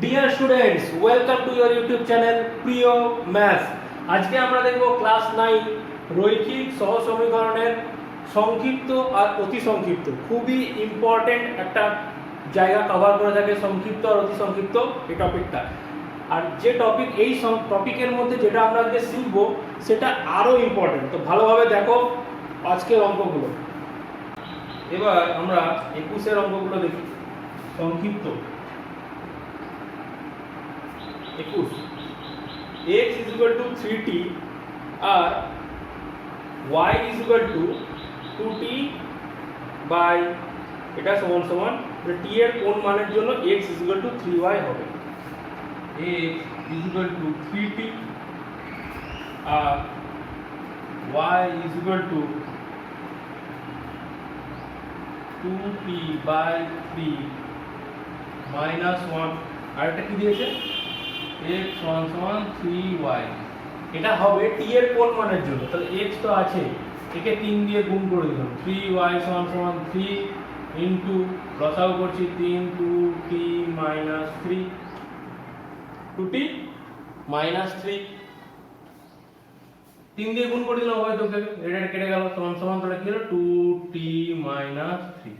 Dear students, welcome to your YouTube channel প্রিয় maths. আজকে আমরা দেখব ক্লাস 9 রৈখিক সহজ সমীকরণের সংক্ষিপ্ত আর অতি সংক্ষিপ্ত। খুবই ইম্পর্টেন্ট একটা জায়গা কভার করে থাকে সংক্ষিপ্ত আর অতি সংক্ষিপ্ত এই টপিকটা। আর যে টপিক এই টপিকের মধ্যে যেটা আমরা আজকে শিখব সেটা আরও ইম্পর্টেন্ট। তো ভালোভাবে দেখো আজকের অঙ্কগুলো। এবার আমরা 21-এর অঙ্কগুলো দেখি সংক্ষিপ্ত। 21 x is equal to 3t আর y is equal to 2t by এটা সমান সমান t এর কোন মানের জন্য x is equal to 3y হবে। x is equal to 3t আর y is equal to 2t by 3 minus 1 আর এটা কি দিয়েছে x সমান 3y। এটা হবে t এর কোন মানের জন্য, তাহলে x তো আছে, একে 3 দিয়ে গুণ করে দিলাম, 3y সমান 3 ইনটু লসাগু করছি 3 2t minus 3 2t minus 3 3 দিয়ে গুণ করে দিলাম হয়তো এটা কেটে গেল সমান তাহলে কি হলো 2t minus 3।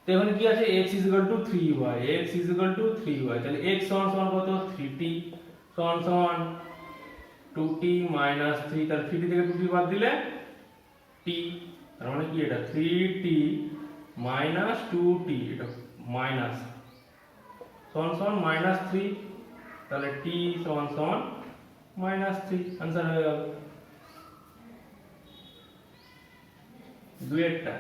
তো এখানে কি আছে x is equal to 3y, x is equal to 3y, তাহলে x সমান কত 3t সমান 2t minus 3, তাহলে 3t থেকে 2t বাদ দিলে t, তার মানে কি এটা 3t minus 2t, এটা মাইনাস সমান minus 3, তাহলে t সমান minus 3। आंसर হয়ে গেল দুইটা।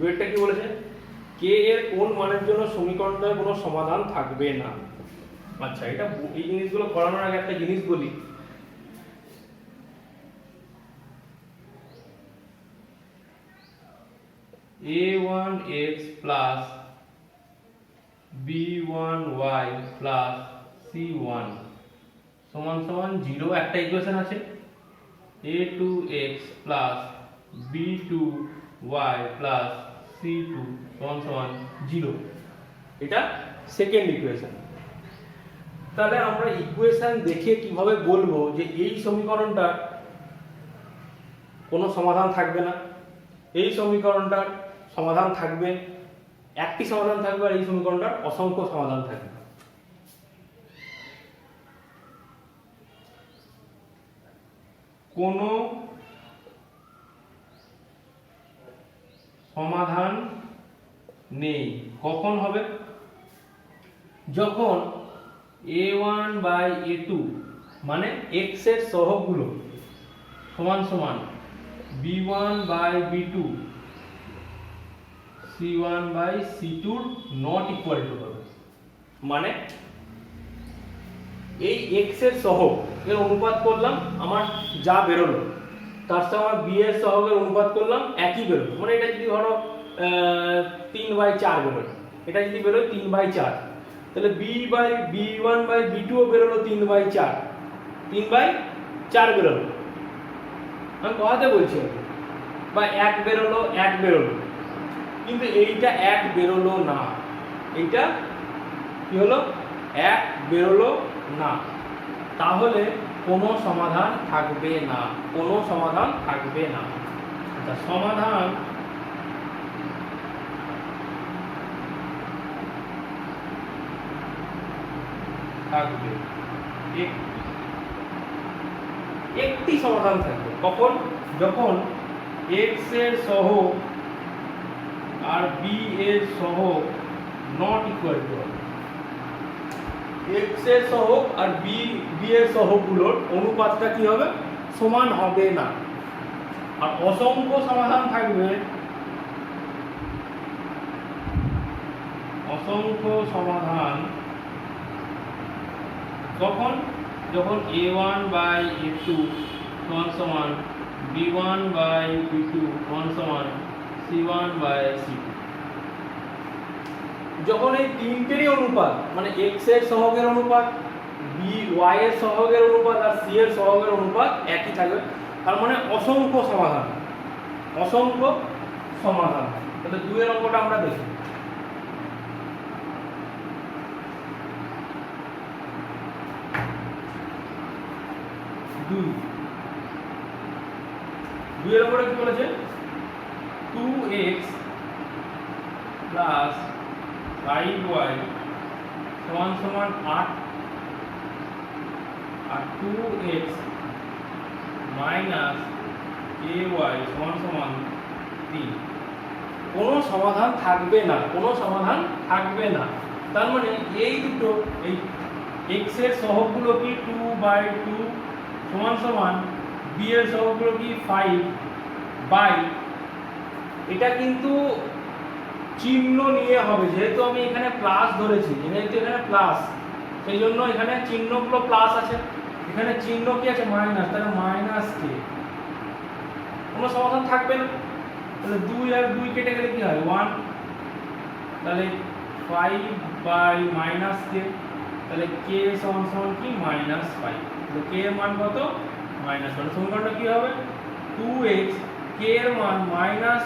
দুইটা কি বলেছে, k এর কোন মানের জন্য সমীকরণটার কোনো সমাধান থাকবে না। আচ্ছা, এটা এই জিনিসগুলো করানোর আগে একটা জিনিস বলি, a1x plus b1y plus c1 সমান 0 একটা ইকুয়েশন আছে, a2x plus b2y plus c2 সমান 0, এটা সেকেন্ড ইকুয়েশন। তাহলে আমরা ইকুয়েশন দেখে কিভাবে বলবো যে এই সমীকরণটার কোনো সমাধান থাকবে না, এই সমীকরণটার সমাধান থাকবে, একটি সমাধান থাকবে, আর এই সমীকরণটার অসংখ্য সমাধান থাকবে। কোনো সমাধান নেই কখন হবে, যখন a1 বাই a2 মানে x এর সহগগুলো সমান b1 by b2 c1 by c2 not equal to হবে। মানে এই x এর সহগ এর অনুপাত করলাম, আমার যা বেরোলো তার সাথে আমার b এর সহগের অনুপাত করলাম, একই বেরোলো। মানে এটা যদি ধরো 3/4 বেরোলো, এটা যদি বেরোয় 3/4, তাহলে b1 বাই b2 ও বেরোলো 3/4, 3/4 বেরোলো। আমি কথাতে বলছি, বা 1 বেরোলো, কিন্তু এইটা 1 বেরোলো না, এইটা কি হলো 1 বেরোলো না, তাহলে কোনো সমাধান থাকবে না, কোনো সমাধান থাকবে না। আচ্ছা, সমাধান থাকবে একটি সমাধান থাকবে কখন, যখন x এর সহগ আর b এর সহগ নট ইকুয়াল টু হবে। x এর সহগ আর b এর সহগগুলোর অনুপাতটা কি হবে, সমান হবে না। আর অসংখ্য সমাধান থাকবে, অসংখ্য সমাধান কখন, যখন a1 বাই a2 সমান b1 বাই b2 সমান c1 বাই c2। যখন এই তিনটেরই অনুপাত মানে x এর সহগের অনুপাত, y এর সহগের অনুপাত আর c এর সহগের অনুপাত একই থাকবে, তার মানে অসংখ্য সমাধান, অসংখ্য সমাধান। তাহলে 2 এর অঙ্কটা আমরা দেখি। 2 এর অঙ্কটা কি বলেছে? 2x প্লাস 5y সমান সমান 8 আর 2x মাইনাস ky সমান সমান 3। কোনো সমাধান থাকবে না, কোনো সমাধান থাকবে না। তার মানে এই দুটো, এই x এর সহগগুলো কি 2/2 সমান সমান b এর সহগগুলো কি 5 এটা কিন্তু চিহ্ন নিয়ে হবে, যেহেতু আমি এখানে প্লাস ধরেছি, যেহেতু এখানে প্লাস, সেই জন্য এখানে চিহ্নগুলো প্লাস আছে, এখানে চিহ্ন কি আছে মাইনাস, তাহলে মাইনাস কে, কোনো সমাধান থাকবে না। তাহলে 2 আর 2 কেটে গেলে কি হয় 1, তাহলে 5/- কে, তাহলে k সমান সমান কি -5, তাহলে k এর মান কত -1। সমীকরণটা কি হবে 2x k এর মান -5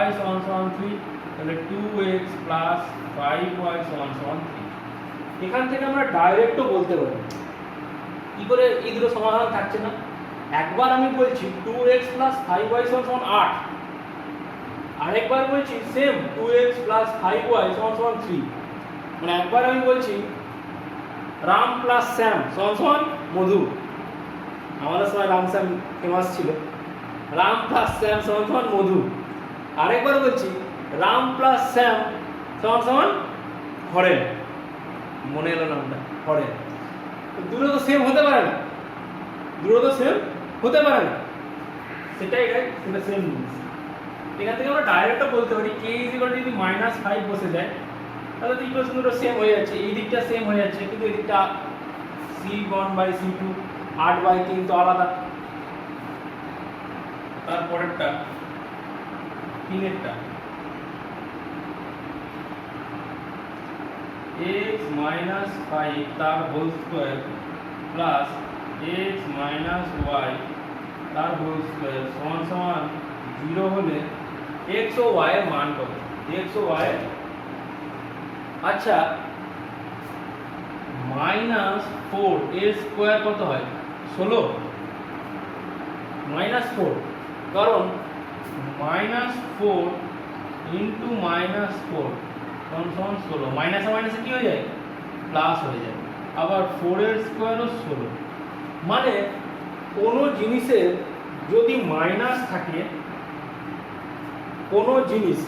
y সমান সমান 3, তাহলে 2x প্লাস 5y সমান সমান 3। এখান থেকে আমরা ডাইরেক্টও বলতে পারি। কি করে এই দুটো সমাধান থাকছে না? একবার আমি বলছি 2x প্লাস 5y সমান সমান 8, আরেকবার বলছি সেম 2x প্লাস 5y সমান সমান 3। মানে একবার আমি বলছি রাম প্লাস শ্যাম সমান সমান মধু, আমাদের সময় রাম শ্যাম ফেমাস ছিল, রাম প্লাস শ্যাম সমান সমান মধু। আরেকবার বলছি রাম প্লাস শ্যাম সমান সমান হরেন, মনে এলো নামটা হরেন। দুটো তো সেম হতে পারে না, দুটো তো সেম হতে পারে না, সেটাই সেটা সেম জিনিস। এখান থেকে আমরা ডাইরেক্টও বলতে পারি k যদি -5 বসে যায় তাহলে তো ইকুয়েশন দুটো সেম হয়ে যাচ্ছে, এই দিকটা সেম হয়ে যাচ্ছে, কিন্তু এই দিকটা c1/c2 8/3 তো আলাদা। তারপরেরটা 3এরটা x - 5 তার whole square plus x - y তার হোল স্কয়ার সমান সমান 0 হলে x ও y এর মান কত? x ও y এর, আচ্ছা -4 এর স্কয়ার কত হয় 16, -4, কারণ -4 ইনটু -4 সমান 16, মাইনাসে মাইনাসে কি হয়ে যায় প্লাস হয়ে যায়, আবার 4 এর স্কয়ারও 16। মানে কোনো জিনিসের যদি মাইনাস থাকে, কোনো জিনিস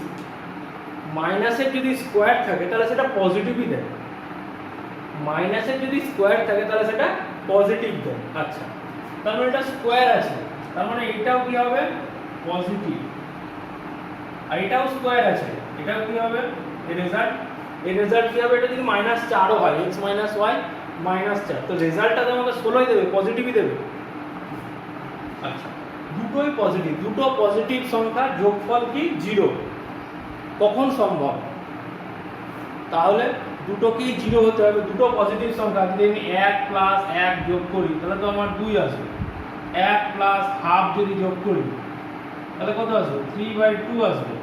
মাইনাসের যদি স্কয়ার থাকে তাহলে সেটা পজিটিভই দেয়, মাইনাসের যদি স্কয়ার থাকে তাহলে সেটা পজিটিভ দেয়। আচ্ছা, তার মানে এটা স্কয়ার আছে, তার মানে এটাও কি হবে পজিটিভ, আর এটাও স্কয়ার আছে, এটাও কি হবে এর রেজাল্ট কি হবে, এটা যদি -4ও হয় x - y -4, তো রেজাল্টটা তো আমাকে 16ই দেবে, পজিটিভই দেবে। আচ্ছা, দুটোই পজিটিভ, দুটো পজিটিভ সংখ্যা যোগফল কি 0, কখন সম্ভব? তাহলে দুটোকেই 0 হতে হবে, দুটো পজিটিভ সংখ্যা। যদি আমি 1 প্লাস 1 যোগ করি তাহলে তো আমার 2 আসবে, 1 প্লাস হাফ যদি যোগ করি তাহলে কত আসবে 3/2 আসবে।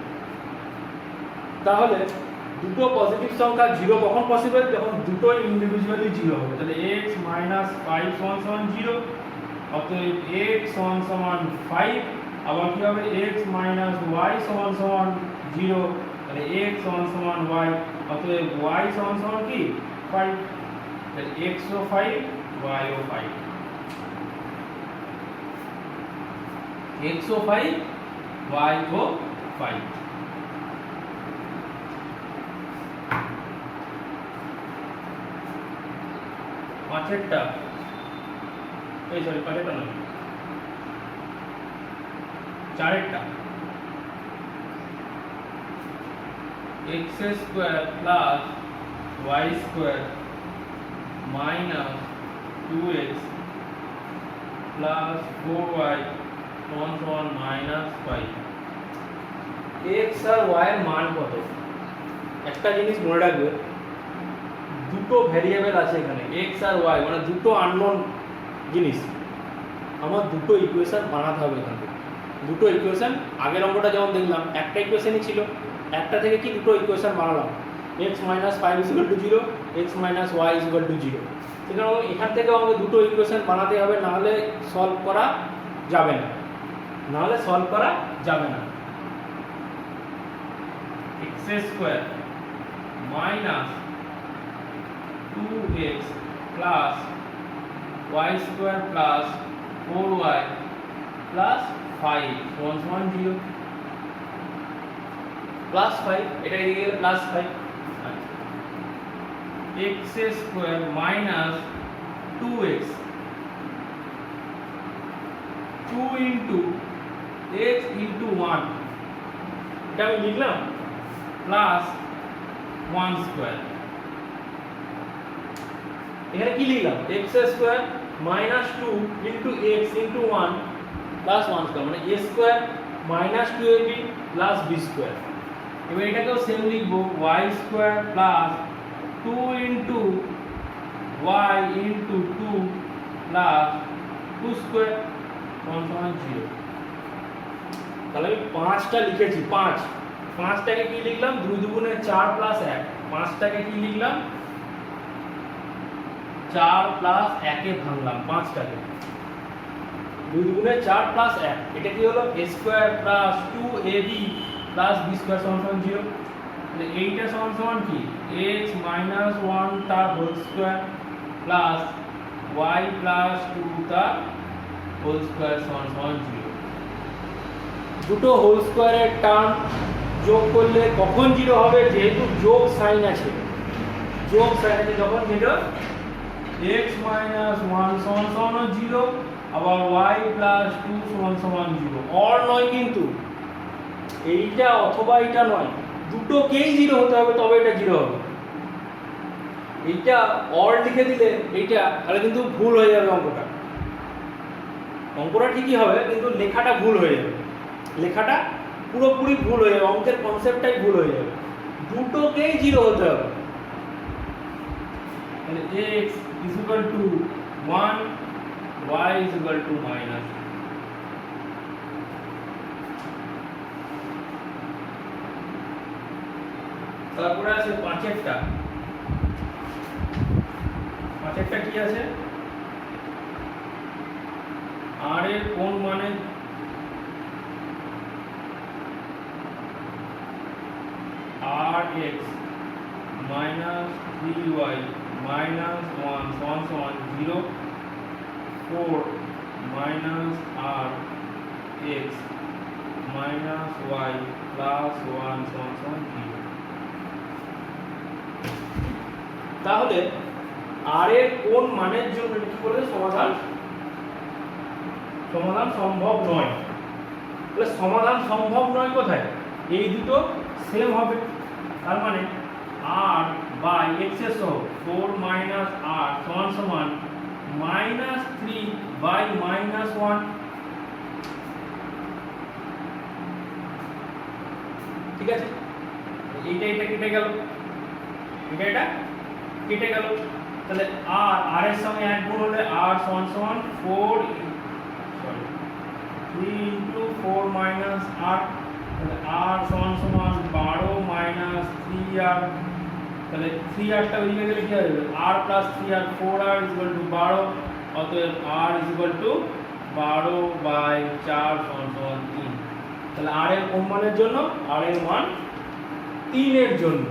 তাহলে দুটো পজিটিভ সংখ্যা 0 কখন পসিবল? যখন দুটো ইন্ডিভিজুয়ালি 0 হবে। তাহলে x - 5 সমান 0, অতএব x সমান 5, আবার কি হবে x - y সমান 0, তাহলে x সমান y, অতএব y সমান কি 5, তাহলে x ও 5 y ও 5, x ও 5 y ও 5। পাঁচেরটা, এই সরি পাঁচেরটা নয়, চারেরটা x square plus y square minus 2x plus 4y সমান সমান -5। x আর y এর মান কত? একটা জিনিস মনে রাখবে, দুটো ভ্যারিয়েবল আছে এখানে x আর y, মানে দুটো আননোন জিনিস, আমার দুটো ইকুয়েশন বানাতে হবে এখান থেকে। দুটো ইকুয়েশন, আগের অঙ্কটা যেমন দেখলাম একটা ইকুয়েশনই ছিল, একটা থেকে কি দুটো ইকুয়েশন বানালাম, x minus 5 equal to 0, x minus y equal to 0। সেখানে এখান থেকে আমাকে দুটো ইকুয়েশন বানাতে হবে, নাহলে সলভ করা যাবে না, নাহলে সলভ করা যাবে না। x square minus 2x plus y square plus 4y plus 5 সমান 0, প্লাস 5, এটা এদিকে গেলে plus 5, x square minus 2x 2 into x into 1, এটা আমি লিখলাম, প্লাস 1 স্কয়ার। এখানে কি লিখলাম, x square minus 2 into x into 1 plus 1 square, মানে a square minus 2ab plus b square. এবার এটাকেও সেম লিখবো, y square plus 2 into y into 2 plus 2 square সমান 0। তাহলে আমি 5টা লিখেছি, 5টাকে কি লিখলাম, 2 দুগুণে 4 প্লাস 1, 5টাকে কি লিখলাম, 4 প্লাস 1 এ ভাঙলাম 5টাকে, 2 দুগুণে 4 প্লাস 1, এটা কি হলো a square plus 2ab plus b square সমান 0। তাহলে এইটা সমান কি, x মাইনাস 1 তার whole square plus y plus 2 তার হোল স্কয়ার সমান 0। দুটো হোল স্কয়ারের টার্ম যোগ করলে কখন 0 হবে, যেহেতু যোগ সাইন আছে, যোগ সাইন আছে, যখন যেটা x মাইনাস 1 সমান 0, আবার y প্লাস 2 সমান 0, অর নয় কিন্তু, এইটা অথবা এটা নয়, দুটোকেই 0 হতে হবে, তবে এটা 0 হবে। এইটা অর লিখে দিলে এইটা, তাহলে কিন্তু ভুল হয়ে যাবে অঙ্কটা, অঙ্কটা ঠিকই হবে কিন্তু লেখাটা ভুল হয়ে যাবে, লেখাটা পুরোপুরি ভুল হয়ে যাবে, অঙ্কের কনসেপ্টটাই ভুল হয়ে যাবে, দুটোকেই 0 হতে হবে। তাহলে x is equal to 1, y is equal to minus। তারপরে আছে 5এরটা, 5এরটা কি আছে, r এর কোন মানে rx minus 3y minus 1 সমান 0, 4 minus rx minus y plus 1 সমান 0। তাহলে r এর কোন মানের জন্য কি বলে সমাধান সম্ভব নয়। তাহলে সমাধান সম্ভব নয় কোথায়, এই দুটো সেম হবে, তার মানে r বাই x এর সহ 4 মাইনাস r সমান মাইনাস 3 বাই মাইনাস 1। ঠিক আছে, এইটা কেটে গেল, এটা কেটে গেল, তাহলে r এর সঙ্গে 1 গুণ হলে r সমান 4 3 ইনটু 4 মাইনাস r, তাহলে r সমান 12 মাইনাস 3r, তাহলে 3r টা ওইদিকে গেলে কি হবে, r plus 3r 4r is equal to 12, অতএব r is equal to 12 by 4 সমান 3। তাহলে r এর কোন মানের জন্য, r এর মান 3 এর জন্য।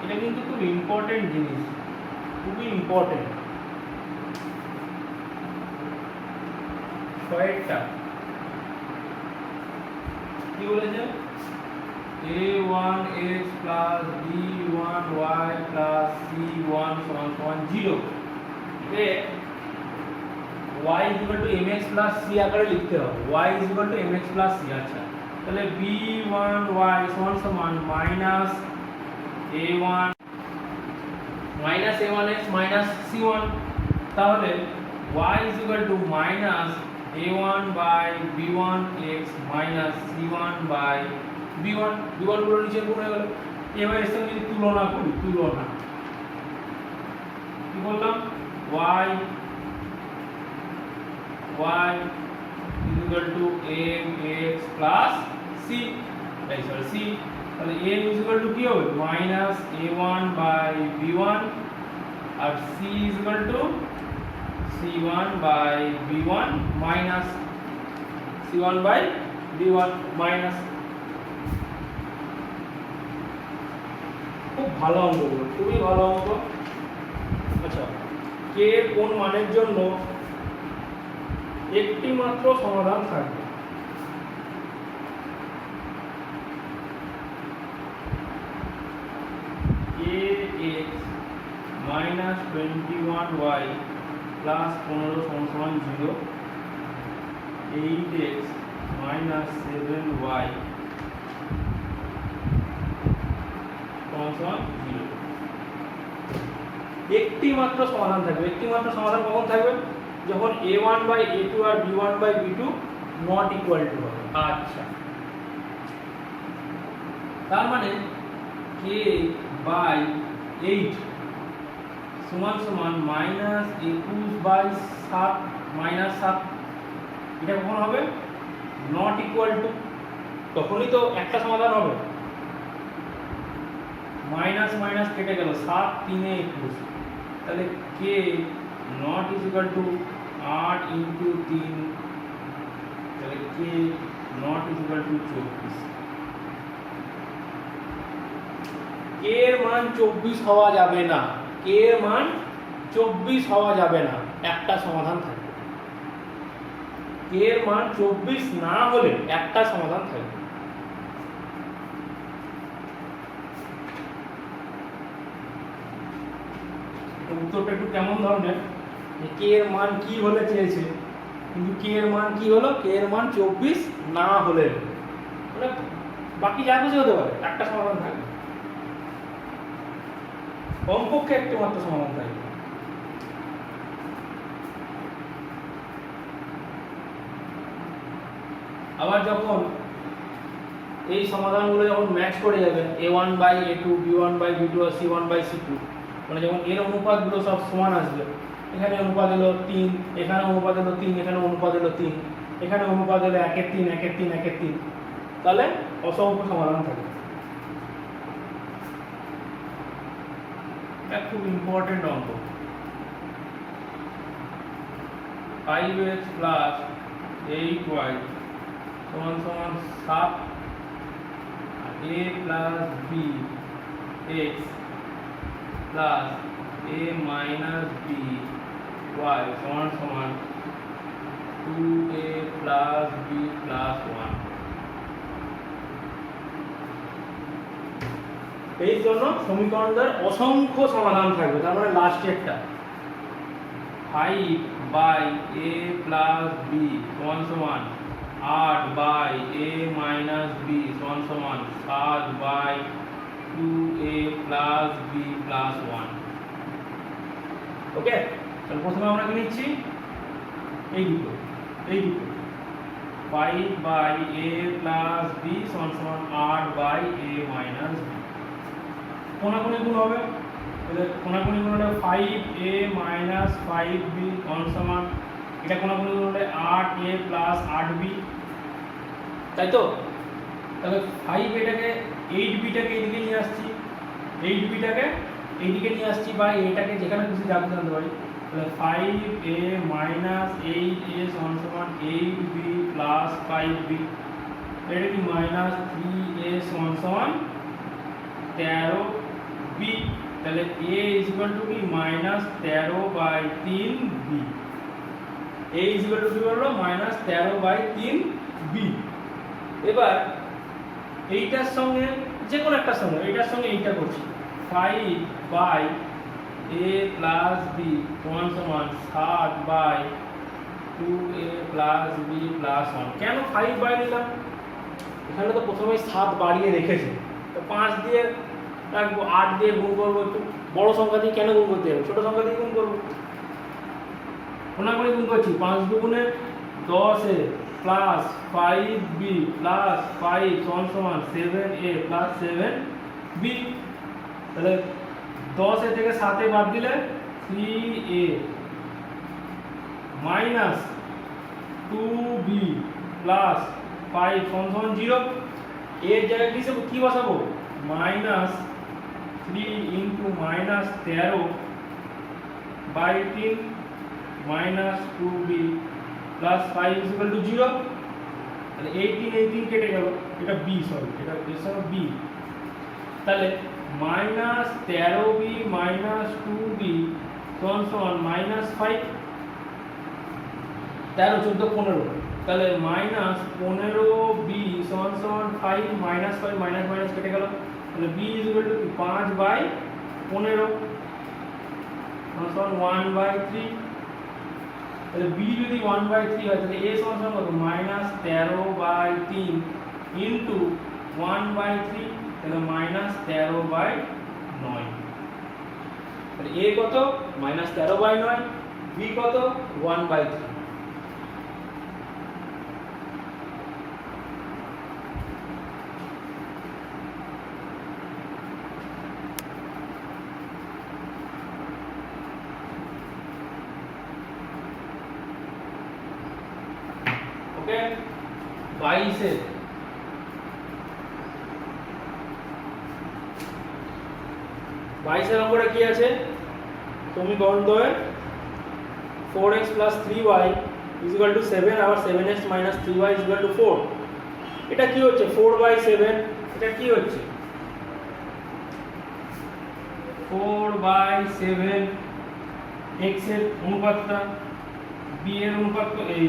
এটা কিন্তু খুব ইম্পর্টেন্ট জিনিস, খুবই ইম্পর্টেন্ট। ছয়টা কি বলেছে, a1x plus b1y plus c1 সমান 0, এ y equal to mx plus c আকারে লিখতে হবে, y equal to mx plus c। আচ্ছা, তাহলে b1y সমান minus a1 minus a1x minus c1, তাহলে y is equal to minus a1 by b1 x minus c1 by b1 b1 গুলো নিচে গুণ হয়ে গেল। এবার এর সঙ্গে যদি তুলনা করি, তুলনা কি বললাম, y is equal to mx plus c, sorry c, তাহলে m is equal to কি হবে মাইনাস a1 বাই b1 আর c is equal to c1 by b1 minus c1 by b1 minus. খুব ভালো অঙ্কগুলো, খুবই ভালো অঙ্ক। আচ্ছা, কে কোন মানের জন্য একটি মাত্র সমাধান থাকবে? ax minus 21y plus 15 সমান 0, 8x minus 7y সমান 0। একটি মাত্র সমাধান থাকবে। একটি মাত্র সমাধান কখন থাকবে? যখন a1 বাই a2 আর b1 by b2 not equal to হবে। আচ্ছা, তার মানে k বাই 8 সমান সমান মাইনাস 21 বাই 7 মাইনাস 7। এটা কখন হবে? নট ইকুয়াল টু, তখনই তো একটা সমাধান হবে। মাইনাস মাইনাস কেটে গেল, 7 3 এ 21, তাহলে k not is equal two 8 into 3, তাহলে k not is equal two 24। k এর মান 24 হওয়া যাবে না, k এর মান 24 হওয়া যাবে না, একটা সমাধান থাকবে। k এর মান 24 না হলে একটা সমাধান থাকবে। উত্তরটা একটু কেমন ধরনের, k এর মান কি হলে চেয়েছে, কিন্তু k এর মান কি হলো, k এর মান 24 না হলে, মানে বাকি যা কিছু হতে পারে একটা সমাধান থাকবে, কমপক্ষে একটি মাত্র সমাধান থাকবে। আবার যখন এই সমাধানগুলো যখন ম্যাচ করে যাবে, a1 by a2, b1 by b2 R c1 by c2, মানে যখন এর অনুপাতগুলো সব সমান আসবে, এখানে অনুপাত হলো 3, এখানে অনুপাত হলো 3, এখানে অনুপাত হলো 3, এখানে অনুপাত হলো 1 এর 3, 1 এর 3, 1 এর 3, তাহলে অসংখ্য সমাধান থাকবে। এটা খুব ইম্পর্টেন্ট অঙ্ক। 5x প্লাস 8y সমান সমান 7, a plus b x plus a minus b y সমান সমান 2a প্লাস b প্লাস 1। এই জন্য সমীকরণটার অসংখ্য সমাধান থাকবে। তার মানে লাস্টেরটা 5 বাই a প্লাস b সমান সমান 8 বাই a মাইনাস b সমান সমান 7 by 2a plus b plus 1। Okay, তাহলে প্রথমে আমরা কি নিচ্ছি, এই দুটো 5 বাই a প্লাস b সমান সমান 8 বাই a মাইনাস b। কোনাকুনি গুণ হবে, তাহলে কোনাকুনি গুণ হলে 5a মাইনাস 5b সমান, এটা কোনাকুনি গুণ হলে 8a প্লাস 8b, তাই তো? তাহলে 5 এটাকে 8bটাকে এইদিকে নিয়ে আসছি, 8bটাকে এইদিকে নিয়ে আসছি, বা এটাকে যেখানে খুশি যাবে জানতে পারি। তাহলে 5a মাইনাস 8a সমান 8b প্লাস 5b, এটা কি মাইনাস 3a সমান 13b, তাহলে a ইজ ইকুয়াল টু কি minus 13 by 3b, a is equal to কি হলো মাইনাস 13 বাই 3b। এবার এইটার সঙ্গে যে কোনো একটা সঙ্গে, এইটার সঙ্গে এইটা করছি, 5 বাই a প্লাস b সমান সমান 7 by 2a plus b plus 1। কেন 5 বাই নিলাম? এখানে তো প্রথমেই 7 বাড়িয়ে রেখেছে, তো 5 দিয়ে রাখবো, 8 দিয়ে গুণ করবো, একটু বড় সংখ্যা দিয়ে কেন গুণ করতে হবে, ছোট সংখ্যা দিয়ে গুণ করবো। কোনাকুনি গুণ করছি, 5 দুগুণে 10a প্লাস 5b প্লাস 5 সমান 7a প্লাস 7b। তাহলে 10a থেকে 7a বাদ দিলে 3a মাইনাস 2b প্লাস 5 সমান 0। এর জায়গায় কি বসাবো? Minus 3 into minus 13 by 3 minus 2b plus 5 equal to 0। তাহলে 18 কেটে গেল, এটা b, সরি এটা b। তাহলে মাইনাস 13b মাইনাস 2b সমান মাইনাস 5, 13 14 15। তাহলে মাইনাস 15b সমান 5 মাইনাস 5 মাইনাস মাইনাস কেটে গেল। তাহলে b ইকুয়াল টু 5/15 সমান 1/3। তাহলে b যদি 1/3 হয় তাহলে a সমান কত? মাইনাস 13/3 ইন্টু 1/3, তাহলে মাইনাস 13/9। তাহলে a কত? মাইনাস 13/9, b কত? 1/3। ওকে, 22 নম্বরে কি আছে? সমীকরণ দ্বয়ের 4x + 3y = 7, আবার 7x - 3y = 4। এটা কি হচ্ছে? 4/7। এটা কি হচ্ছে? 4/7 x এর অনুপাতটা, b এর অনুপাত, এই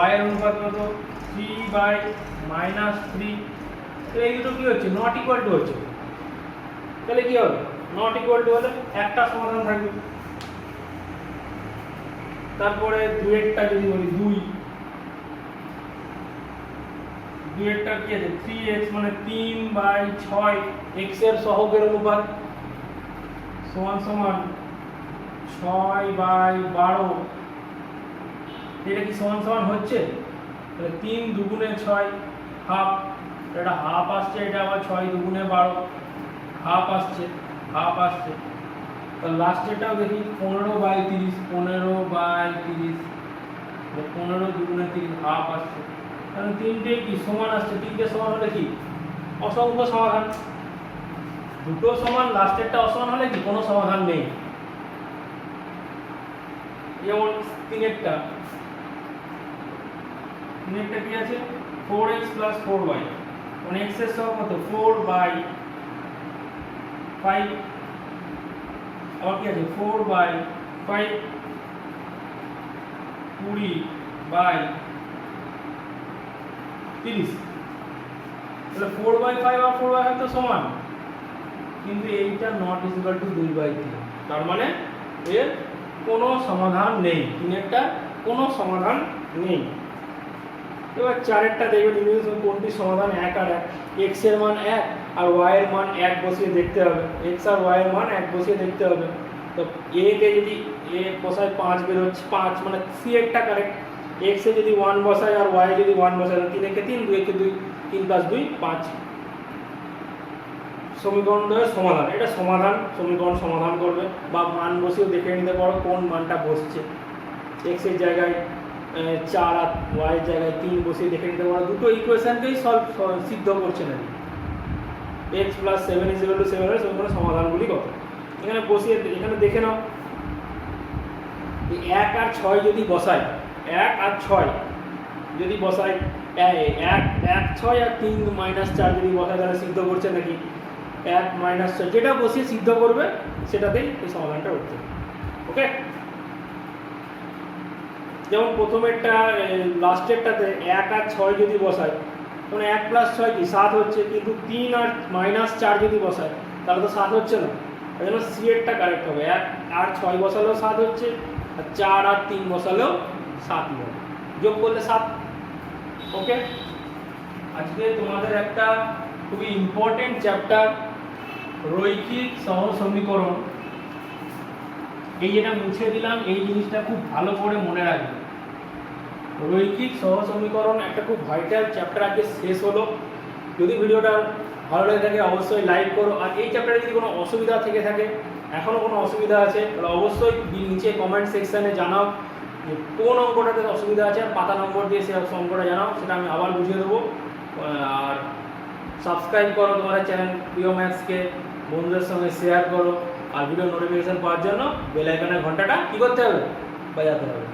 y এর অনুপাত কত? 3/-3। তো এই দুটো কি হচ্ছে? নট ইকুয়াল টু হচ্ছে। তাহলে কি হবে? নট ইকুয়াল টু হলে একটা সমাধান থাকবে। তারপরে 2 এরটা যদি বলি, 2 এরটা কি আছে? 3x মানে 3/6 x এর সহগের অনুপাত সমান 6/12। এটা কি সমান হচ্ছে? তাহলে 3 দুগুণে 6 হাফ, এটা হাফ আসছে, এটা আবার 6 দুগুণে 12 হাফ আসছে। তাহলে লাস্টেরটাও দেখি, 15/30, 15/30, 15 দুগুণে 30 হাফ আসছে। তাহলে তিনটে কি সমান আসছে? তিনটে সমান হলে কি? অসংখ্য সমাধান। দুটো সমান, লাস্টেরটা অসমান হলে কি? কোনো সমাধান নেই। যেমন 3 এরটা কি আছে? 4x + 4y, মানে x এর সহগ কত? 4/5। আবার কি আছে? 4/5 20/30। তাহলে 4/5 আর 4/5 তো সমান, কিন্তু এইটা নট ইকুয়াল টু 2/3। তার মানে এর কোনো সমাধান নেই। 3-এরটা কোনো সমাধান নেই। এবার 4-এরটা দেখবেন নির্ণয় কোনটি সমাধান 1 আর 1। x এর মান 1 আর y এর মান 1 বসিয়ে দেখতে হবে। x আর y এর মান 1 বসিয়ে দেখতে হবে। তো a তে যদি a বসায় 5 বের হচ্ছে, 5 মানে c এরটা কারেক্ট। x এ যদি 1 বসায় আর y এ যদি 1 বসায়, 3 একে 3, 2 একে 2, 3 + 2 5। সমীকরণ দ্বয়ের সমাধান, এটা সমাধান, সমীকরণ সমাধান করবে বা মান বসিয়ে দেখে নিতে পারো কোন মানটা বসছে। x এর জায়গায় 4 আর y এর জায়গায় 3 বসিয়ে দেখে নিতে পারো। দুটো ইকুয়েশনকেই সিদ্ধ করছে না। x + 7 = 7 এর সমীকরণের সমাধানগুলি কত? এখানে বসিয়ে, এখানে দেখে নাও, 1 আর 6 যদি বসাই, 1 আর 6 যদি বসাই, 1 6 আর 3 - 4 যদি বসাই, তাহলে সিদ্ধ করছে নাকি? 1 - 6 যেটা বসিয়ে সিদ্ধ করবে সেটাতেই এই সমাধানটা করতে হবে। ওকে, যেমন প্রথমেরটা, লাস্টেরটাতে 1 আর 6 যদি বসাই, তখন 1 + 6 কি 7 হচ্ছে, কিন্তু 3 আর -4 যদি বসাই তাহলে তো 7 হচ্ছে না। এই জন্য সি এরটা কারেক্ট হবে। 1 আর 6 বসালেও 7 হচ্ছে, আর 4 আর 3 বসালেও 7 হবে, যোগ করলে 7। ওকে, আজকে তোমাদের একটা খুবই ইম্পর্টেন্ট চ্যাপ্টার রৈখিক সহজ সমীকরণ। এই যেটা মুছে দিলাম, এই জিনিসটা খুব ভালো করে মনে রাখবে। রৈখিক সহ সমীকরণ একটা খুব ভাইটাল চ্যাপ্টার আজকে শেষ হলো। যদি ভিডিওটা ভালো লাগে থাকে অবশ্যই লাইক করো, আর এই চ্যাপ্টারে যদি কোনো অসুবিধা থেকে থাকে, এখনও কোনো অসুবিধা আছে তাহলে অবশ্যই নিচে কমেন্ট সেকশানে জানাও যে কোন অঙ্কটাতে অসুবিধা আছে, আর পাতা নম্বর দিয়ে সে অঙ্কটা জানাও, সেটা আমি আবার বুঝিয়ে দেবো। আর সাবস্ক্রাইব করো তোমাদের চ্যানেল প্রিয় ম্যাথসকে, বন্ধুদের সঙ্গে শেয়ার করো, আর ভিডিও নোটিফিকেশান পাওয়ার জন্য বেল আইকনের ঘন্টাটা কী করতে হবে, বাজাতে হবে।